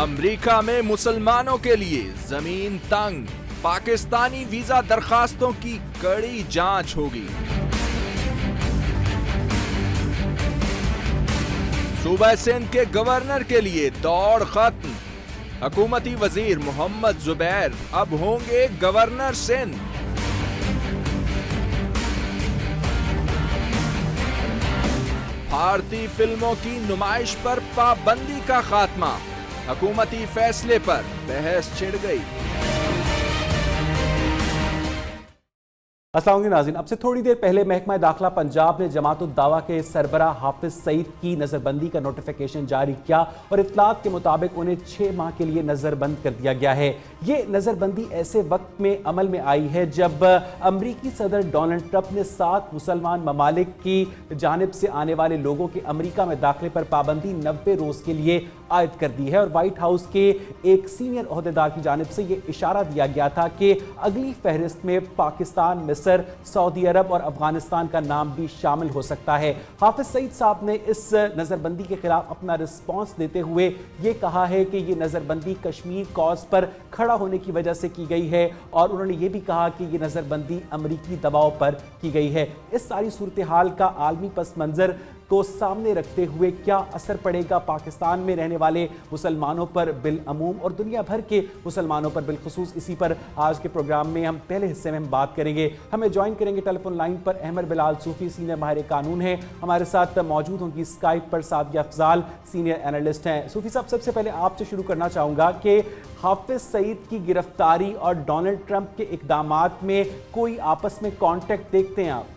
امریکہ میں مسلمانوں کے لیے زمین تنگ، پاکستانی ویزا درخواستوں کی کڑی جانچ ہوگی۔ صوبہ سندھ کے گورنر کے لیے دوڑ ختم، حکومتی وزیر محمد زبیر اب ہوں گے گورنر سندھ۔ بھارتی فلموں کی نمائش پر پابندی کا خاتمہ، حکومتی فیصلے پر بحث چھڑ گئی۔ السلام علیکم ناظرین، اب سے تھوڑی دیر پہلے محکمہ داخلہ پنجاب نے جماعت الدعویٰ کے سربراہ حافظ سعید کی نظر بندی کا نوٹیفیکیشن جاری کیا اور اطلاعات کے مطابق انہیں 6 ماہ کے لیے نظر بند کر دیا گیا ہے۔ یہ نظر بندی ایسے وقت میں عمل میں آئی ہے جب امریکی صدر ڈونلڈ ٹرمپ نے 7 مسلمان ممالک کی جانب سے آنے والے لوگوں کے امریکہ میں داخلے پر پابندی 90 روز کے لیے عائد کر دی ہے، اور وائٹ ہاؤس کے ایک سینئر عہدیدار کی جانب سے یہ اشارہ دیا گیا تھا کہ اگلی فہرست میں پاکستان، مصر، سعودی عرب اور افغانستان کا نام بھی شامل ہو سکتا ہے۔ حافظ سعید صاحب نے اس نظر بندی کے خلاف اپنا رسپانس دیتے ہوئے یہ کہا ہے کہ یہ نظر بندی کشمیر کاز پر کھڑا ہونے کی وجہ سے کی گئی ہے، اور انہوں نے یہ بھی کہا کہ یہ نظر بندی امریکی دباؤ پر کی گئی ہے۔ اس ساری صورتحال کا عالمی پس منظر کو سامنے رکھتے ہوئے کیا اثر پڑے گا پاکستان میں رہنے والے مسلمانوں پر بالعموم اور دنیا بھر کے مسلمانوں پر بالخصوص، اسی پر آج کے پروگرام میں ہم پہلے حصے میں ہم بات کریں گے۔ ہمیں جوائن کریں گے ٹیلی فون لائن پر احمد بلال صوفی، سینئر ماہر قانون ہیں، ہمارے ساتھ موجود ہوں گی اسکائپ پر سعدیہ افضال، سینئر اینالسٹ ہیں۔ صوفی صاحب، سب سے پہلے آپ سے شروع کرنا چاہوں گا کہ حافظ سعید کی گرفتاری اور ڈونلڈ ٹرمپ کے اقدامات میں کوئی آپس میں کانٹیکٹ دیکھتے ہیں آپ؟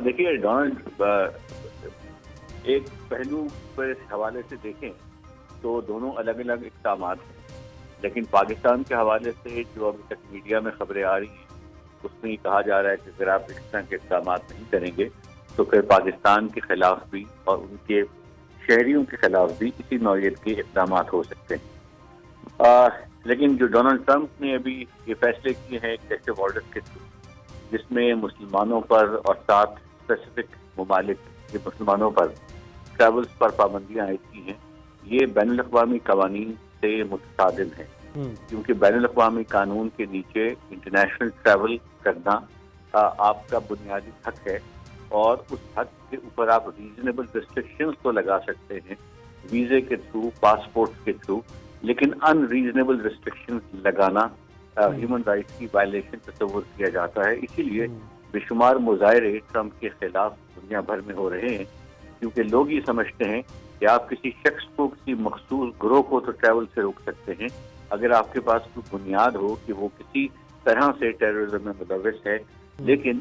دیکھیے، ڈونلڈ ایک پہلو پر اس حوالے سے دیکھیں تو دونوں الگ الگ اقدامات ہیں، لیکن پاکستان کے حوالے سے جو ابھی تک میڈیا میں خبریں آ رہی ہیں اس میں یہ کہا جا رہا ہے کہ اگر آپ اس طرح کے اقدامات نہیں کریں گے تو پھر پاکستان کے خلاف بھی اور ان کے شہریوں کے خلاف بھی اسی نوعیت کے اقدامات ہو سکتے ہیں۔ لیکن جو ڈونلڈ ٹرمپ نے ابھی یہ فیصلے کیے ہیں ایگزیکٹو آرڈر کے تھرو، جس میں مسلمانوں پر اور 7 اسپیسیفک ممالک کے مسلمانوں پر ٹریولز پر پابندیاں عائد کی ہیں، یہ بین الاقوامی قوانین سے متصادم ہے، کیونکہ بین الاقوامی قانون کے نیچے انٹرنیشنل ٹریول کرنا آپ کا بنیادی حق ہے، اور اس حق کے اوپر آپ ریزنیبل ریسٹرکشنز تو لگا سکتے ہیں ویزے کے تھرو، پاسپورٹ کے تھرو، لیکن ان ریزنیبل ریسٹرکشنز لگانا ہیومن رائٹس کی وائلیشن تصور کیا جاتا ہے۔ اسی لیے بے شمار مظاہرے ٹرمپ کے خلاف دنیا بھر میں ہو رہے ہیں، کیونکہ لوگ یہ سمجھتے ہیں کہ آپ کسی شخص کو، کسی مخصوص گروہ کو تو ٹریول سے روک سکتے ہیں اگر آپ کے پاس کوئی بنیاد ہو کہ وہ کسی طرح سے ٹیررزم میں ملوث ہے، لیکن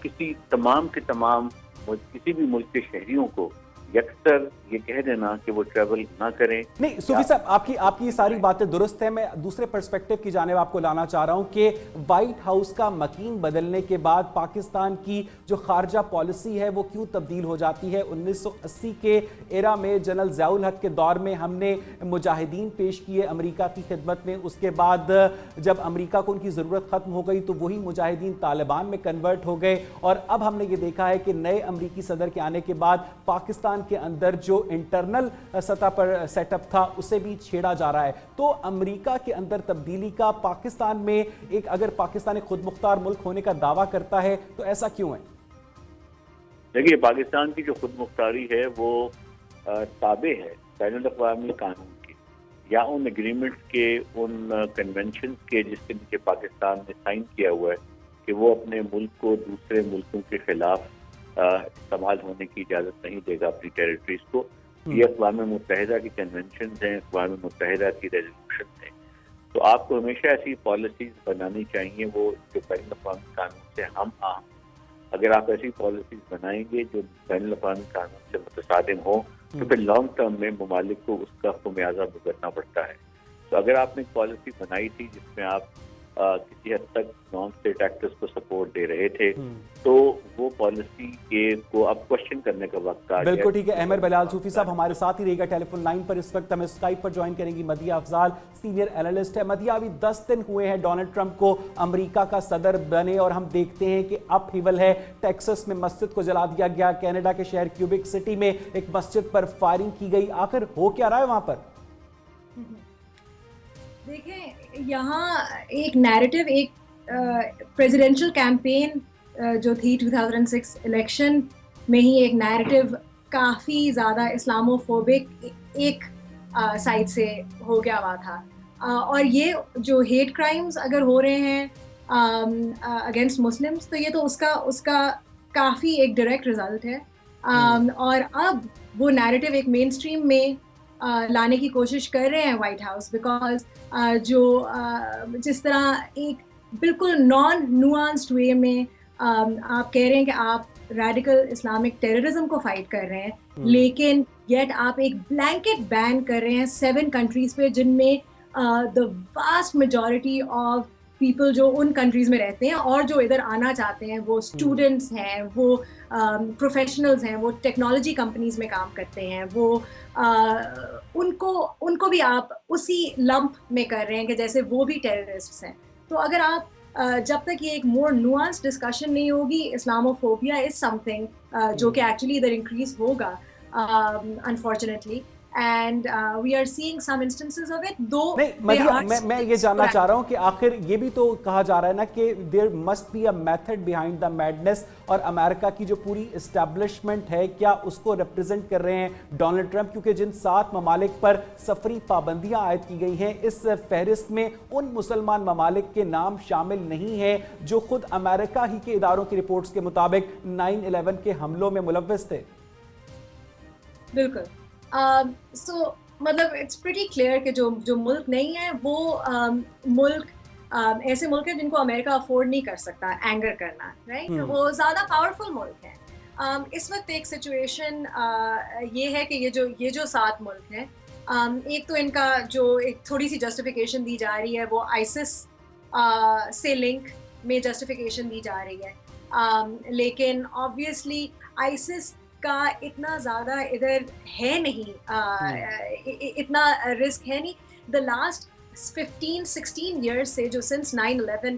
کسی تمام کے تمام کسی بھی ملک کے شہریوں کو یکسر یہ کہہ دینا کہ وہ ٹریول نہ کریں۔ نہیں صوفی صاحب، آپ کی ساری باتیں درست ہیں، میں دوسرے پرسپیکٹو کی جانب آپ کو لانا چاہ رہا ہوں کہ وائٹ ہاؤس کا مکین بدلنے کے بعد پاکستان کی جو خارجہ پالیسی ہے وہ کیوں تبدیل ہو جاتی ہے؟ 1980 کے ایرا میں جنرل ضیاء الحق کے دور میں ہم نے مجاہدین پیش کیے امریکہ کی خدمت میں، اس کے بعد جب امریکہ کو ان کی ضرورت ختم ہو گئی تو وہی مجاہدین طالبان میں کنورٹ ہو گئے، اور اب ہم نے یہ دیکھا ہے کہ نئے امریکی صدر کے آنے کے بعد پاکستان کے اندر جو انٹرنل سطح پر سیٹ اپ تھا اسے بھی چھیڑا جا رہا ہے۔ تو امریکہ کے اندر تبدیلی کا پاکستان میں اگر پاکستان ایک خود مختار ملک ہونے کا دعویٰ کرتا ہے تو ایسا کیوں ہے؟ دیکھیے، پاکستان کی جو خود مختاری ہے وہ تابع ہے بین الاقوامی قانون کی، یا ان ایگریمنٹس کے، ان کنونشنز کے جس کے نیچے پاکستان نے سائن کیا ہوا ہے کہ وہ اپنے ملک کو دوسرے ملکوں کے خلاف استعمال ہونے کی اجازت نہیں دے گا اپنی ٹیریٹریز کو۔ یہ اقوام متحدہ کی کنونشنز ہیں، اقوام متحدہ کی ریزولوشنز ہیں، تو آپ کو ہمیشہ ایسی پالیسیز بنانی چاہیے وہ جو بین الاقوامی قانون سے ہم آہنگ۔ اگر آپ ایسی پالیسیز بنائیں گے جو بین الاقوامی قانون سے متصادم ہوں تو پھر لانگ ٹرم میں ممالک کو اس کا خمیازہ بھگتنا پڑتا ہے۔ تو اگر آپ نے ایک پالیسی بنائی تھی جس میں آپ کسی حد تک نان اسٹیٹ ایکٹرز کو سپورٹ دے رہے تھے، تو وہ پالیسی کو اب کوشچن کرنے کا وقت آ گیا. بالکل ٹھیک ہے. احمد بلال صوفی صاحب ہمارے ساتھ ہی رہے گا ٹیلی فون لائن پر. اس وقت ہمیں اسکائپ پر جوائن کریں گی مدیہ افضال، سینئر اینالسٹ ہے. مدیہ، ابھی 10 دن ہوئے ہیں ڈونلڈ ٹرمپ کو امریکہ کا صدر بنے، اور ہم دیکھتے ہیں کہ اپ ہیول ہے. ٹیکسس میں مسجد کو جلا دیا گیا، کینیڈا کے شہر کیوبک سٹی میں ایک مسجد پر فائرنگ کی گئی. آخر ہو کیا رہا ہے وہاں پر؟ دیکھیں، یہاں ایک نیریٹو، ایک پریزیڈنشل کیمپین جو تھی 2006 الیکشن میں ہی، ایک نیریٹو کافی زیادہ اسلاموفوبک ایک سائڈ سے ہو گیا ہوا تھا. اور یہ جو ہیٹ کرائمز اگر ہو رہے ہیں اگینسٹ مسلمس، تو یہ تو اس کا کافی ایک ڈائریکٹ رزلٹ ہے. اور اب وہ نیریٹو ایک مین اسٹریم میں لانے کی کوشش کر رہے ہیں وائٹ ہاؤس، بیکاز جس طرح ایک بالکل نان نوانسڈ وے میں آپ کہہ رہے ہیں کہ آپ ریڈیکل اسلامک ٹیررزم کو فائٹ کر رہے ہیں، لیکن یٹ آپ ایک بلینکٹ بین کر رہے ہیں 7 کنٹریز پہ، جن میں the vast majority of people جو ان کنٹریز میں رہتے ہیں اور جو ادھر آنا چاہتے ہیں وہ اسٹوڈنٹس ہیں، وہ پروفیشنلز ہیں، وہ ٹیکنالوجی کمپنیز میں کام کرتے ہیں، وہ ان کو بھی آپ اسی لمپ میں کر رہے ہیں کہ جیسے وہ بھی ٹیررسٹس ہیں. تو اگر آپ جب تک یہ ایک مور نوانس ڈسکشن نہیں ہوگی، اسلاموفوبیا از سم تھنگ جو کہ ایکچولی ادھر انکریز ہوگا unfortunately. And we are seeing some instances of it. دو میں یہ جاننا چاہ رہا ہوں کہ آخر یہ بھی تو کہا جا رہا ہے نا کہ there must be a method behind the madness, اور امریکہ کی جو پوری اسٹیبلشمنٹ ہے، کیا اس کو ریپرزینٹ کر رہے ہیں ڈونلڈ ٹرمپ؟ کیونکہ جن 7 ممالک پر سفری پابندیاں عائد کی گئی ہیں، اس فہرست میں ان مسلمان ممالک کے نام شامل نہیں ہیں جو خود امریکہ ہی کے اداروں کی رپورٹس کے مطابق 9/11 کے حملوں میں ملوث تھے. بالکل. سو مطلب اٹس پریٹی کلیئر کہ جو ملک نہیں ہے وہ ملک ایسے ملک ہیں جن کو امریکہ افورڈ نہیں کر سکتا اینگر کرنا، رائٹ؟ وہ زیادہ پاورفل ملک ہیں. اس وقت ایک سچویشن یہ ہے کہ یہ جو 7 ملک ہیں، ایک تو ان کا جو ایک تھوڑی سی جسٹیفیکیشن دی جا رہی ہے وہ آئسس سے لنک میں جسٹیفیکیشن دی جا رہی ہے، لیکن آبویسلی آئسس کا اتنا زیادہ ادھر ہے نہیں، اتنا رسک ہے نہیں. دا لاسٹ 15-16 years سے جو since 9/11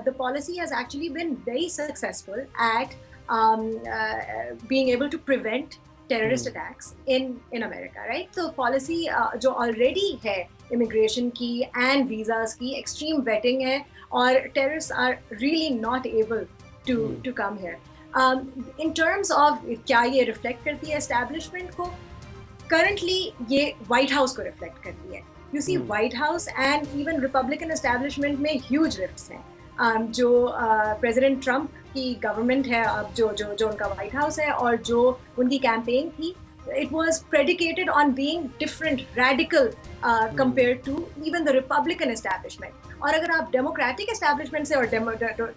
the policy has actually been very successful at being able to prevent terrorist attacks in America, right? تو policy جو already ہے immigration کی and visas کی extreme vetting ہے، اور terrorists are really not able to come here. In terms of کیا یہ reflect کرتی ہے اسٹیبلشمنٹ کو، کرنٹلی یہ وائٹ ہاؤس کو ریفلیکٹ کرتی ہے. You see White House and even Republican establishment میں ہیوج رفٹس ہیں. جو پریزیڈنٹ ٹرمپ کی گورنمنٹ ہے اب، جو ان کا وائٹ ہاؤس ہے، اور جو ان کی کیمپین تھی، it was predicated on being different, radical compared to even the Republican establishment. اور اگر آپ ڈیموکریٹک اسٹیبلشمنٹ سے اور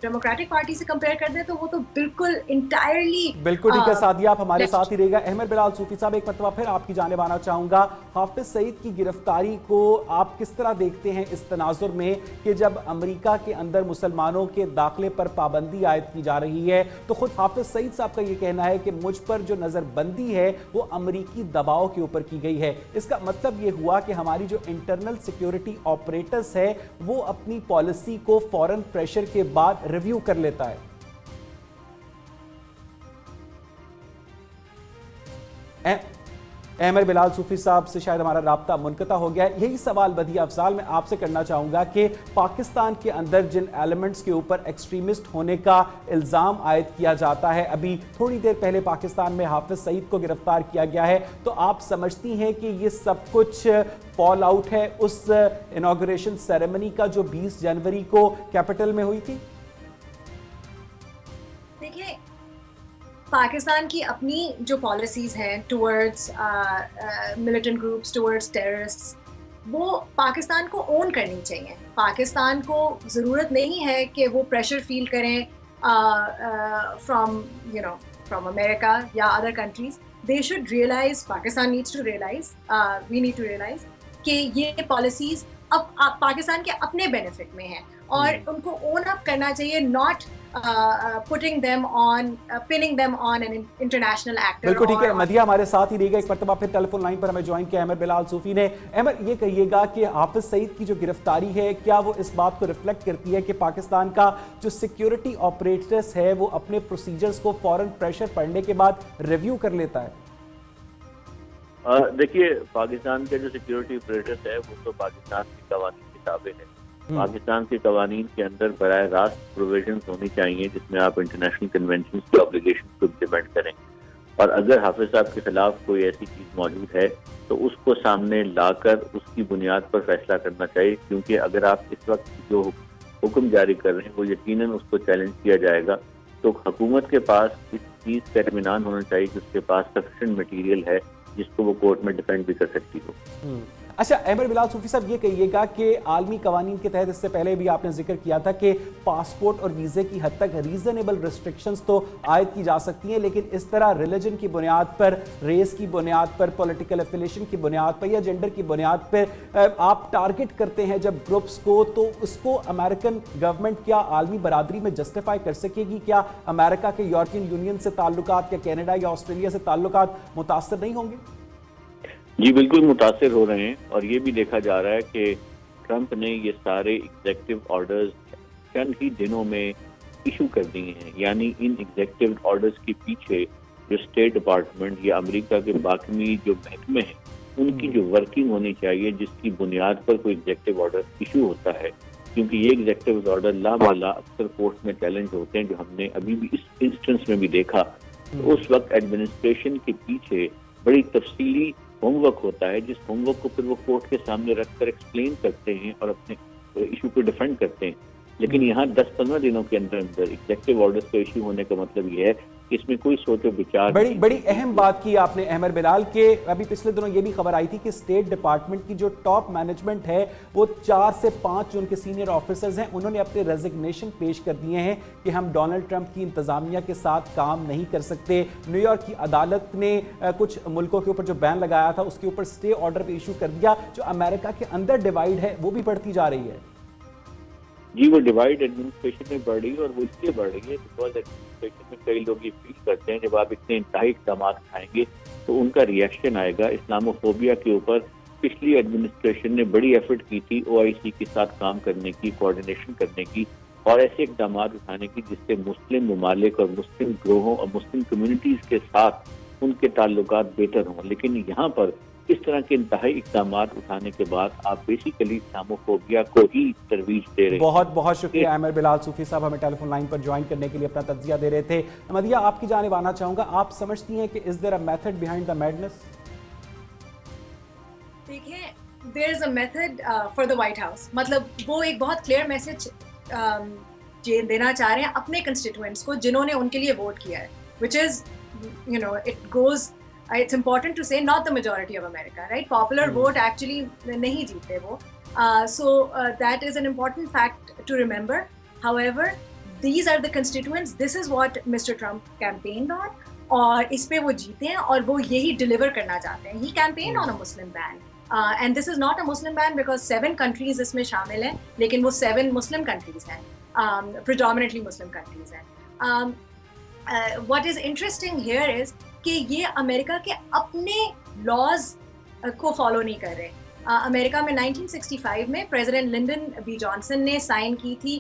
ڈیموکریٹک پارٹی سے کمپیئر کر دیں تو وہ تو بالکل انٹائرلی. بالکل ٹھیک ہے. سعدیہ، آپ ہمارے ساتھ ہی رہے گا. احمد بلال صوفی صاحب، ایک مرتبہ پھر آپ کی جانب آنا چاہوں گا. حافظ سعید کی گرفتاری کو آپ کس طرح دیکھتے ہیں اس تناظر میں کہ جب امریکہ کے اندر مسلمانوں کے داخلے پر پابندی عائد کی جا رہی ہے، تو خود حافظ سعید صاحب کا یہ کہنا ہے کہ مجھ پر جو نظر بندی ہے وہ امریکی دباؤ کے اوپر کی گئی ہے. اس کا مطلب یہ ہوا کہ ہماری جو انٹرنل سیکیورٹی آپریٹرز ہے وہ اپنی پالیسی کو فوراً پریشر کے بعد ریویو کر لیتا ہے. احمد بلال صوفی صاحب سے شاید ہمارا رابطہ منقطع ہو گیا ہے. یہی سوال مدیہ افضال میں آپ سے کرنا چاہوں گا کہ پاکستان کے اندر جن ایلیمنٹس کے اوپر ایکسٹریمسٹ ہونے کا الزام عائد کیا جاتا ہے، ابھی تھوڑی دیر پہلے پاکستان میں حافظ سعید کو گرفتار کیا گیا ہے، تو آپ سمجھتی ہیں کہ یہ سب کچھ فال آؤٹ ہے اس انوگریشن سیریمنی کا جو 20 جنوری کو کیپٹل میں ہوئی تھی؟ دیکھیں، پاکستان کی اپنی جو پالیسیز ہیں ٹورڈز ملیٹنٹ گروپس، ٹورڈز ٹیررسٹس، وہ پاکستان کو اون کرنی چاہیے. پاکستان کو ضرورت نہیں ہے کہ وہ پریشر فیل کریں فرام امریکہ یا other countries. They should realise, Pakistan needs to realise, we need to realise کہ یہ پالیسیز پاکستان کے اپنے بینیفٹ میں ہے اور ان کو اون اپ کرنا چاہیے, not putting them on, pinning them on an international actor. بالکل ٹھیک ہے. مدیہ ہمارے ساتھ ہی رہے گا, ایک مرتبہ پھر ٹیلی فون لائن پر ہمیں جوائن کیا احمر بلال صوفی نے. احمر یہ کہیے گا کہ حافظ سعید کی جو گرفتاری ہے کیا وہ اس بات کو ریفلیکٹ کرتی ہے کہ پاکستان کا جو سیکیورٹی آپریٹرز ہے وہ اپنے پروسیجرز کو فوراً پریشر پڑنے کے بعد ریویو کر لیتا ہے؟ دیکھیے, پاکستان کے جو سیکیورٹی آپریٹرز ہے وہ تو پاکستان کی قوانین کے تابع ہے. پاکستان کے قوانین کے اندر براہ راست پروویژنز ہونی چاہیے جس میں آپ انٹرنیشنل کنونشنز کی آبلیگیشن کو امپلیمنٹ کریں, اور اگر حافظ صاحب کے خلاف کوئی ایسی چیز موجود ہے تو اس کو سامنے لا کر اس کی بنیاد پر فیصلہ کرنا چاہیے, کیونکہ اگر آپ اس وقت جو حکم جاری کر رہے ہیں وہ یقیناً اس کو چیلنج کیا جائے گا, تو حکومت کے پاس اس چیز کا اطمینان ہونا چاہیے کہ اس کے پاس سفیشینٹ مٹیریل ہے جس کو وہ کورٹ میں ڈیفینڈ بھی کر سکتی ہو. اچھا احمر بلال صوفی صاحب یہ کہیے گا کہ عالمی قوانین کے تحت, اس سے پہلے بھی آپ نے ذکر کیا تھا کہ پاسپورٹ اور ویزے کی حد تک ریزنیبل ریسٹرکشنز تو عائد کی جا سکتی ہیں, لیکن اس طرح ریلیجن کی بنیاد پر, ریس کی بنیاد پر, پولیٹیکل ایفیلیشن کی بنیاد پر یا جنڈر کی بنیاد پر آپ ٹارگٹ کرتے ہیں جب گروپس کو, تو اس کو امریکن گورنمنٹ کیا عالمی برادری میں جسٹیفائی کر سکے گی؟ کیا امریکہ کے یورپین یونین سے تعلقات یا کینیڈا یا آسٹریلیا سے تعلقات متاثر نہیں ہوں گے؟ جی بالکل متاثر ہو رہے ہیں, اور یہ بھی دیکھا جا رہا ہے کہ ٹرمپ نے یہ سارے ایگزیکٹو آرڈرز چند ہی دنوں میں ایشو کر دیے ہیں. یعنی ان ایگزیکٹو آرڈرز کے پیچھے جو اسٹیٹ ڈپارٹمنٹ یا امریکہ کے باقی جو محکمے ہیں ان کی جو ورکنگ ہونی چاہیے جس کی بنیاد پر کوئی ایگزیکٹو آرڈر ایشو ہوتا ہے, کیونکہ یہ ایگزیکٹو آرڈر لامحالہ اکثر کورٹ میں چیلنج ہوتے ہیں, جو ہم نے ابھی بھی اس انسٹنس میں بھی دیکھا. تو اس وقت ایڈمنسٹریشن کے پیچھے بڑی تفصیلی ہوم ورک ہوتا ہے, جس ہوم ورک کو پھر وہ کورٹ کے سامنے رکھ کر ایکسپلین کرتے ہیں اور اپنے ایشو کو ڈیفینڈ کرتے ہیں. لیکن یہاں 10-15 دنوں کے اندر ایگزیکٹو آرڈرز کا ایشو ہونے کا مطلب یہ ہے کہ اس میں کوئی سوچ و بچار. بڑی اہم بات کی آپ نے احمر بلال, کہ ابھی پچھلے دنوں یہ بھی خبر آئی تھی کہ اسٹیٹ ڈپارٹمنٹ کی جو ٹاپ مینجمنٹ ہے وہ 4 سے 5 جو ان کے سینئر آفیسرز ہیں انہوں نے اپنے ریزگنیشن پیش کر دیے ہیں کہ ہم ڈونلڈ ٹرمپ کی انتظامیہ کے ساتھ کام نہیں کر سکتے. نیو یارک کی عدالت نے کچھ ملکوں کے اوپر جو بین لگایا تھا اس کے اوپر اسٹے آرڈر بھی ایشو کر دیا. جو امریکہ کے اندر ڈیوائیڈ ہے وہ بھی بڑھتی جا رہی ہے. جی وہ ڈیوائڈ ایڈمنسٹریشن میں بڑھ رہی ہے, اور وہ اس لیے بڑھ رہی ہے بیکاز ایڈمنسٹریشن میں کئی لوگ یہ فیل کرتے ہیں جب آپ اتنے انتہائی اقدامات اٹھائیں گے تو ان کا ریئیکشن آئے گا. اسلاموفوبیا کے اوپر پچھلی ایڈمنسٹریشن نے بڑی ایفرٹ کی تھی OIC کے ساتھ کام کرنے کی, کوآرڈینیشن کرنے کی اور ایسے اقدامات اٹھانے کی جس سے مسلم ممالک اور مسلم گروہوں اور مسلم کمیونٹیز کے ساتھ ان کے تعلقات بہتر ہوں. لیکن یہاں پر اس طرح کے انتہائی اقدامات اٹھانے کے بعد آپ بیسیکلی اسلاموفوبیا کو ہی ترویج دے رہے ہیں. بہت بہت شکریہ احمر بلال صوفی صاحب, ہمیں ٹیلی فون لائن پر جوائن کرنے کے لیے اپنا تجزیہ دے رہے تھے. مدیہ آپ کی جانب آنا چاہوں گا, آپ سمجھتی ہیں کہ is there a method behind the madness? دیکھیں, there is a method for the White House. مطلب وہ ایک بہت کلیئر میسج دینا چاہ رہے ہیں اپنے کنسٹیٹوئنٹس کو جنہوں نے ان کے لیے ووٹ کیا ہے, which is, you know, it goes, it's important to say not the majority of America, right? Popular vote actually nahi jeete wo. So that is an important fact to remember. However, these are the constituents. This is what Mr. Trump campaigned on. اور اس پہ وہ جیتے ہیں اور وہ یہی deliver کرنا چاہتے ہیں. He campaigned on a Muslim ban. And this is not a Muslim ban because 7 countries اس میں شامل ہیں, لیکن وہ 7 Muslim countries ہیں, predominantly Muslim countries ہیں. What is interesting here is کہ یہ امریکہ کے اپنے لاز کو فالو نہیں کر رہے. امریکہ میں 1965 میں پریزیڈنٹ لنڈن بی جانسن نے سائن کی تھی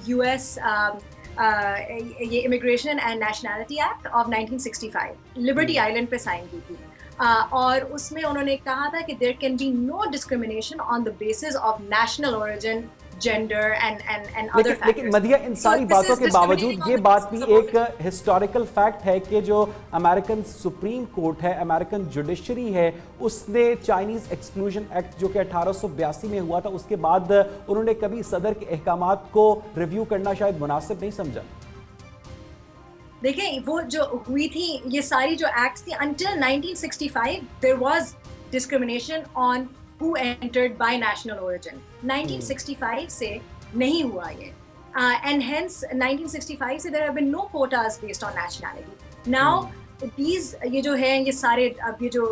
US یہ immigration and nationality act of 1965, Liberty island پہ سائن کی تھی, اور اس میں انہوں نے کہا تھا کہ there can be no discrimination on the basis of national origin, gender and other factors. لیکن مدیہ ان ساری باتوں کے باوجود یہ بات بھی ایک ہسٹوریکل فیکٹ ہے کہ جو امریکن سپریم کورٹ ہے, امریکن جوڈیشری ہے, اس نے چائنیز ایکسکلوژن ایکٹ جو کہ 1882 میں ہوا تھا اس کے بعد انہوں نے کبھی صدر کے احکامات کو ریویو کرنا شاید مناسب نہیں سمجھا. دیکھیں وہ جو ہوئی تھی یہ ساری جو ایکٹس تھی until 1965 there was discrimination on who entered by national origin. 1965 سے نہیں ہوا یہ, and hence 1965 سے there have been no quotas based on nationality. Now these یہ جو ہے یہ سارے اب یہ جو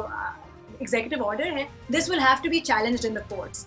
executive order ہے, this will have to be challenged in the courts.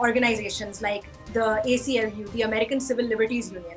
organizations like the ACLU, the American Civil Liberties Union,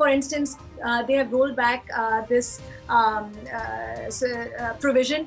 For instance, they have rolled back this provision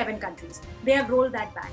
7 countries. They have rolled that back.